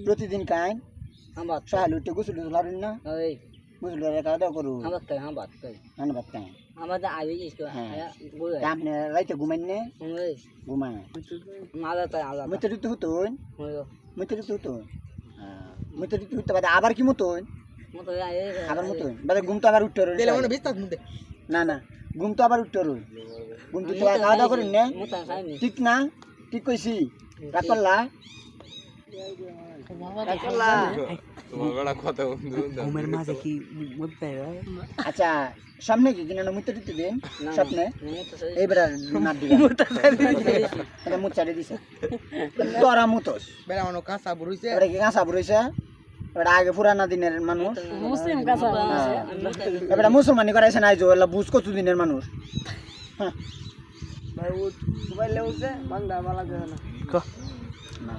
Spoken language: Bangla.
প্রতিদিন কাইন সকালে উঠে গোসল টুসল হারুন না গোসল করে খাওয়া দাওয়া করুন ভাত খাই আপনি রাইতে ঘুমাইন না ঘুমায় মুতে দিতে হতোন মুতে দিতে হতোন মুতে দিতে হতো আবার কি মতন আবার মতন বাদে ঘুম তো আবার উঠতে না না ঘুম তো আবার উঠতে ঘুম তো খাওয়া দাওয়া করেন না ঠিক না ঠিক কইছি রাগ করলা আচ্ছা সামনে কি কিনা মুতে দিতে দিন স্বপ্নে এইবার মার দিবে মুচারে দিছে তোরা মুতোস কাঁচা বুড়ইছে এবারে কি কাঁচা বুড়ইছে এবারে আগে পুরানা দিনের মানুষ মুসলিম কাঁচা এবারে মুসলমানি করাইছে না আইজো এলা বুঝ কত দিনের মানুষ হ্যাঁ ভাই উঠ মোবাইলে উঠছে বাংলা বালা না